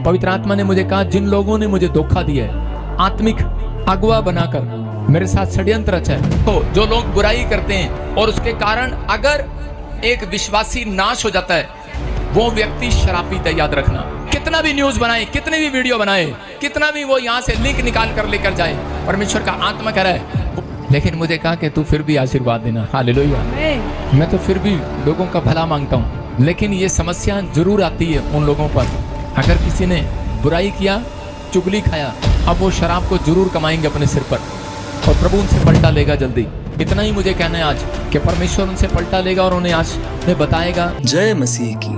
पवित्र आत्मा ने मुझे कहा, जिन लोगों ने मुझे धोखा दिया है, आत्मिक अगुवा बनाकर मेरे साथ षड्यंत्र रचा है, तो जो लोग बुराई करते हैं और उसके कारण अगर एक विश्वासी नाश हो जाता है, वो व्यक्ति शरापित है। याद रखना, कितना भी न्यूज बनाए, कितने भी वीडियो बनाए, कितना भी वो यहाँ से लिंक निकाल कर लेकर जाए, परमेश्वर का आत्मा कह रहा है, लेकिन मुझे कहा कि तू फिर भी आशीर्वाद देना। हालेलुया। मैं तो फिर भी लोगों का भला मांगता हूँ, लेकिन ये समस्या जरूर आती है उन लोगों पर, अगर किसी ने बुराई किया, चुगली खाया, अब वो शराब को जरूर कमाएंगे अपने सिर पर और प्रभु उनसे पलटा लेगा जल्दी। इतना ही मुझे कहना है आज कि परमेश्वर उनसे पलटा लेगा और उन्हें आज बताएगा। जय मसीह की।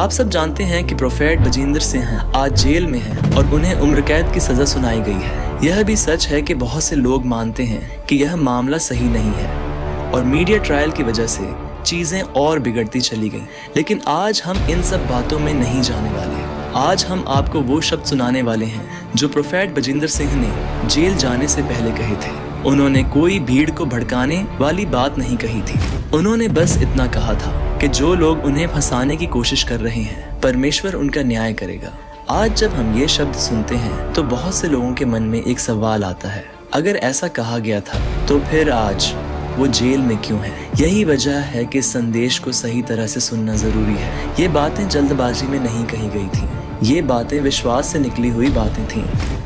आप सब जानते हैं कि प्रोफेट बजिंदर सिंह आज जेल में हैं और उन्हें उम्र कैद की सजा सुनाई गई है। यह भी सच है कि बहुत से लोग मानते हैं कि यह मामला सही नहीं है और मीडिया ट्रायल की वजह से चीजें और बिगड़ती चली गईं। लेकिन आज हम इन सब बातों में नहीं जाने वाले। आज हम आपको वो शब्द सुनाने वाले हैं जो प्रोफेट बजिंदर सिंह ने जेल जाने से पहले कहे थे। उन्होंने कोई भीड़ को भड़काने वाली बात नहीं कही थी। उन्होंने बस इतना कहा था कि जो लोग उन्हें फंसाने की कोशिश कर रहे हैं, परमेश्वर उनका न्याय करेगा। आज जब हम ये शब्द सुनते हैं तो बहुत से लोगों के मन में एक सवाल आता है, अगर ऐसा कहा गया था तो फिर आज वो जेल में क्यों है? यही वजह है कि संदेश को सही तरह से सुनना जरूरी है। ये बातें जल्दबाजी में नहीं कही गई थी, ये बातें विश्वास से निकली हुई बातें थीं।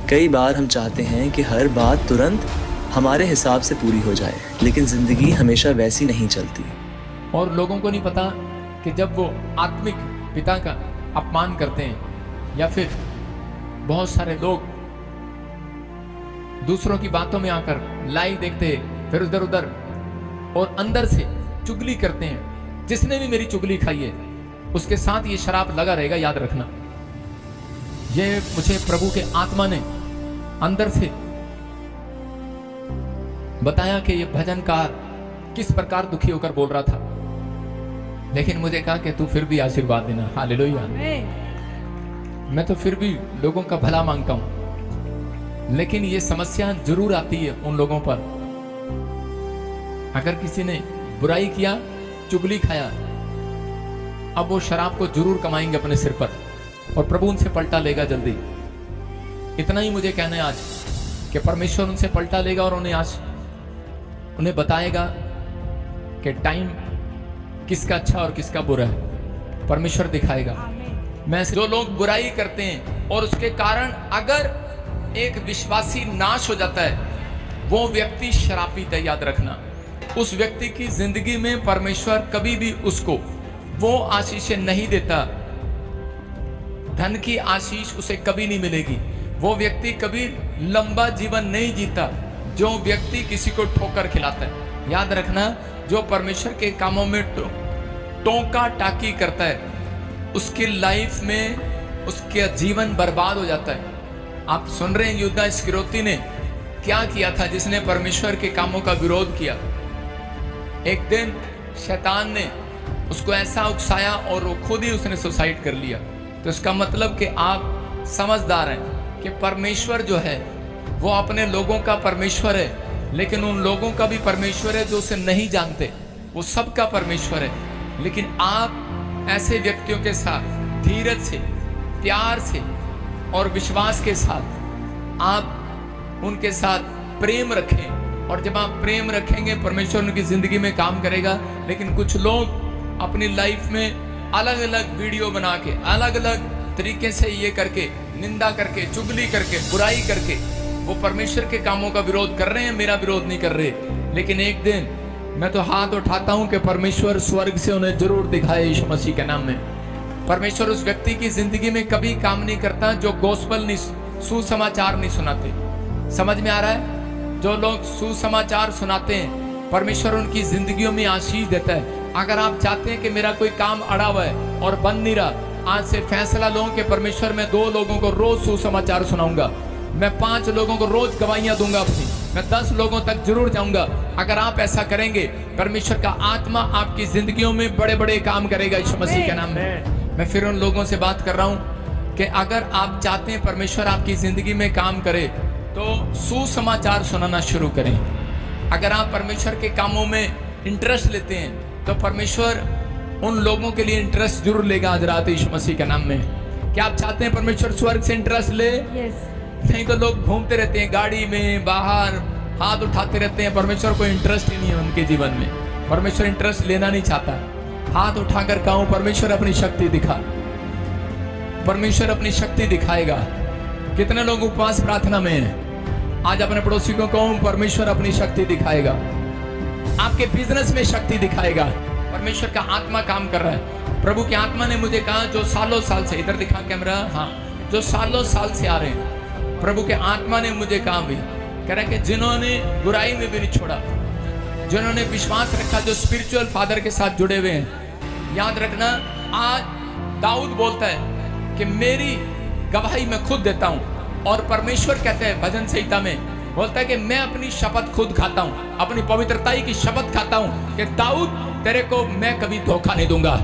कई बार हम चाहते हैं कि हर बात तुरंत हमारे हिसाब से पूरी हो जाए, लेकिन जिंदगी हमेशा वैसी नहीं चलती। और लोगों को नहीं पता कि जब वो आत्मिक पिता का अपमान करते हैं या फिर बहुत सारे लोग दूसरों की बातों में आकर लाइव देखते हैं, फिर उधर उधर और अंदर से चुगली करते हैं, जिसने भी मेरी चुगली खाई है उसके साथ ये शराब लगा रहेगा। याद रखना, ये मुझे प्रभु के आत्मा ने अंदर से बताया कि ये भजनकार किस प्रकार दुखी होकर बोल रहा था, लेकिन मुझे कहा कि तू फिर भी आशीर्वाद देना। हालेलुया। मैं तो फिर भी लोगों का भला मांगता हूं, लेकिन ये समस्या जरूर आती है उन लोगों पर, अगर किसी ने बुराई किया, चुगली खाया, अब वो शराब को जरूर कमाएंगे अपने सिर पर और प्रभु उनसे पलटा लेगा जल्दी। इतना ही मुझे कहना है आज कि परमेश्वर उनसे पलटा लेगा और उन्हें बताएगा कि टाइम किसका अच्छा और किसका बुरा है, परमेश्वर दिखाएगा। मैं जो लोग बुराई करते हैं और उसके कारण अगर एक विश्वासी नाश हो जाता है, वो व्यक्ति शरापित है। याद रखना, उस व्यक्ति की जिंदगी में परमेश्वर कभी भी उसको वो आशीष नहीं देता, धन की आशीष उसे कभी नहीं मिलेगी। वो व्यक्ति कभी लंबा जीवन नहीं जीता जो व्यक्ति किसी को ठोकर खिलाता है। याद रखना, जो परमेश्वर के कामों में टोका टाकी करता है, उसकी लाइफ में उसका जीवन बर्बाद हो जाता है। आप सुन रहे हैं यहूदा इस्करियोती ने क्या किया था, जिसने परमेश्वर के कामों का विरोध किया। एक दिन शैतान ने उसको ऐसा उकसाया और वो खुद ही उसने सुसाइड कर लिया। तो इसका मतलब कि आप समझदार हैं कि परमेश्वर जो है वो अपने लोगों का परमेश्वर है, लेकिन उन लोगों का भी परमेश्वर है जो उसे नहीं जानते, वो सबका परमेश्वर है। लेकिन आप ऐसे व्यक्तियों के साथ धीरज से, प्यार से और विश्वास के साथ आप उनके साथ प्रेम रखें, और जब आप प्रेम रखेंगे परमेश्वर उनकी जिंदगी में काम करेगा। लेकिन कुछ लोग अपनी लाइफ में अलग अलग वीडियो बना के, अलग अलग तरीके से ये करके, निंदा करके, चुगली करके, बुराई करके वो परमेश्वर के कामों का विरोध कर रहे हैं, मेरा विरोध नहीं कर रहे। लेकिन एक दिन मैं तो हाथ उठाता हूं कि परमेश्वर स्वर्ग से उन्हें जरूर दिखाए यीशु मसीह के नाम में। परमेश्वर उस व्यक्ति की जिंदगी में कभी काम नहीं करता जो गॉस्पेल नहीं, सुसमाचार नहीं सुनाते। समझ में आ रहा है? जो लोग सुसमाचार सुनाते हैं, परमेश्वर उनकी जिंदगियों में आशीष देता है। अगर आप चाहते हैं कि मेरा कोई काम अड़ा हुआ है और बन नहीं रहा, आज से फैसला लो कि परमेश्वर मैं 2 लोगों को रोज सुसमाचार सुनाऊंगा, मैं 5 लोगों को रोज गवाहियां दूंगा अपनी, मैं 10 लोगों तक जरूर जाऊंगा। अगर आप ऐसा करेंगे, परमेश्वर का आत्मा आपकी जिंदगियों में बड़े बड़े काम करेगा यीशु मसीह के नाम में। मैं फिर उन लोगों से बात कर रहा हूं कि अगर आप चाहते हैं परमेश्वर आपकी जिंदगी में काम करे, तो सुसमाचार सुनाना शुरू करें। अगर आप परमेश्वर के कामों में इंटरेस्ट लेते हैं तो परमेश्वर उन लोगों के लिए इंटरेस्ट जरूर लेगा आज रात यीशु मसीह के नाम में। क्या आप चाहते हैं परमेश्वर स्वर्ग से इंटरेस्ट ले? यस। नहीं तो लोग घूमते रहते हैं गाड़ी में, बाहर हाथ उठाते रहते हैं, परमेश्वर को इंटरेस्ट ही नहीं है उनके जीवन में। परमेश्वर इंटरेस्ट लेना नहीं चाहता। हाथ उठाकर कहूं, परमेश्वर अपनी शक्ति दिखा, परमेश्वर अपनी शक्ति दिखाएगा। कितने लोग उपवास प्रार्थना में हैं? आज अपने पड़ोसी को कहूं, परमेश्वर अपनी शक्ति दिखाएगा, आपके बिजनेस में शक्ति दिखाएगा। परमेश्वर का आत्मा काम कर रहा है। प्रभु की आत्मा ने मुझे कहा, जो सालों साल से, इधर दिखा कैमरा, हाँ, जो सालों साल से आ रहे हैं, प्रभु के आत्मा ने मुझे कहा भी, कह रहा है कि जिन्होंने बुराई में भी नहीं छोड़ा, जिन्होंने विश्वास रखा, जो स्पिरिचुअल फादर के साथ जुड़े हुए हैं, याद रखना, आज दाऊद बोलता है कि मेरी गवाही मैं खुद देता हूं, और परमेश्वर कहते हैं भजन संहिता में, बोलता है कि मैं अपनी शपथ खुद खाता हूं, अपनी पवित्रताई की शपथ खाता हूं कि दाऊद तेरे को मैं कभी धोखा नहीं दूंगा।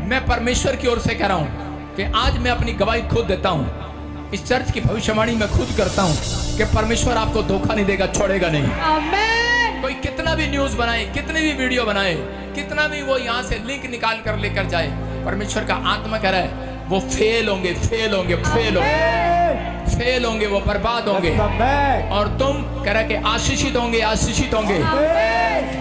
मैं परमेश्वर की ओर से कह रहा हूं कि आज मैं अपनी गवाही खुद देता हूं। इस चर्च की भविष्यवाणी मैं खुद करता हूं कि परमेश्वर आपको धोखा नहीं देगा, छोड़ेगा नहीं। आमेन। कोई कितना भी न्यूज बनाए, कितनी भी वीडियो बनाए, कितना भी वो यहाँ से लिंक निकाल कर लेकर जाए, परमेश्वर का आत्मा कह रहा है वो फेल होंगे, फेल होंगे, फेल होंगे, फेल होंगे, वो बर्बाद होंगे, और तुम कह रहा कि आशीषित होंगे, आशीषित होंगे।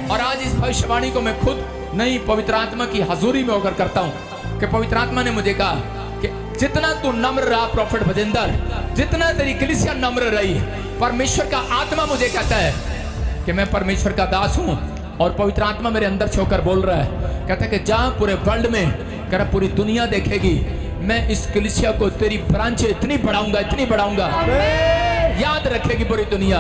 और आज इस भविष्यवाणी को मैं खुद नहीं, पवित्र आत्मा की हजूरी में होकर करता हूँ कि पवित्र आत्मा ने मुझे कहा कि जितना तू नम्र रहा प्रोफेट भजेंदर, जितना तेरी कलीसिया नम्र रही, परमेश्वर का आत्मा मुझे कहता है कि मैं परमेश्वर का दास हूं, और पवित्र आत्मा मेरे अंदर से होकर बोल रहा है, कहता है कि जहां पूरे वर्ल्ड में, कह रहा पूरी दुनिया देखेगी, मैं इस कलीसिया को, तेरी ब्रांचें इतनी बढ़ाऊंगा, इतनी बढ़ाऊंगा, याद रखेगी पूरी दुनिया,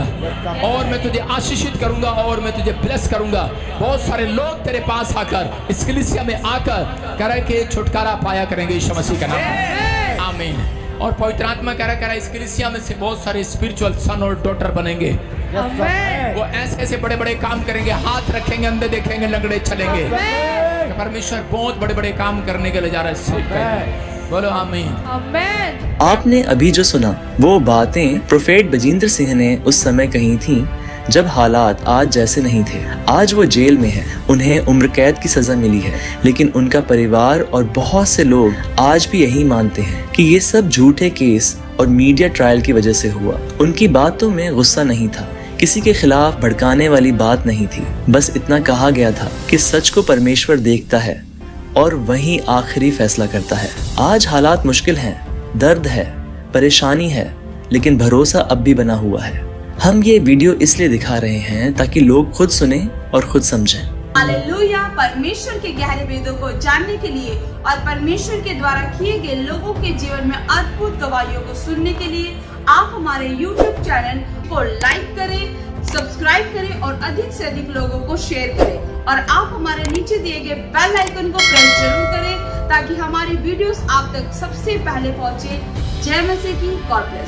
और मैं तुझे आशीषित करूंगा, और मैं तुझे ब्लेस करूंगा। बहुत सारे लोग तेरे पास आकर, इस कलीसिया में आकर, कह रहा है कि छुटकारा पाया करेंगे यीशु मसीह का नाम। आमीन। और पवित्र आत्मा कह रहा है इस कलीसिया में से बहुत सारे स्पिरिचुअल सन और डॉटर बनेंगे। वो ऐसे ऐसे बड़े बड़े काम करेंगे, हाथ रखेंगे, अंधे देखेंगे, लंगड़े चलेंगे। परमेश्वर बहुत बड़े बड़े काम करने के लिए जा रहा है। बोलो आमीन। आमेन। आपने अभी जो सुना वो बातें प्रोफेट बजिंदर सिंह ने उस समय कही थी जब हालात आज जैसे नहीं थे। आज वो जेल में है, उन्हें उम्र कैद की सजा मिली है, लेकिन उनका परिवार और बहुत से लोग आज भी यही मानते हैं कि ये सब झूठे केस और मीडिया ट्रायल की वजह से हुआ। उनकी बातों में गुस्सा नहीं था, किसी के खिलाफ भड़काने वाली बात नहीं थी, बस इतना कहा गया था कि सच को परमेश्वर देखता है और वही आखिरी फैसला करता है। आज हालात मुश्किल हैं, दर्द है, परेशानी है, लेकिन भरोसा अब भी बना हुआ है। हम ये वीडियो इसलिए दिखा रहे हैं ताकि लोग खुद सुने और खुद समझें। हालेलुया। परमेश्वर के गहरे वेदों को जानने के लिए और परमेश्वर के द्वारा किए गए लोगों के जीवन में अद्भुत गवाहियों को सुनने के लिए आप हमारे YouTube चैनल को लाइक करें, सब्सक्राइब करें और अधिक से अधिक लोगों को शेयर करें। और आप हमारे नीचे दिए गए बेल आइकन को प्रेस जरूर करें ताकि हमारी वीडियोस आप तक सबसे पहले पहुंचे। जय मसीह की। God bless.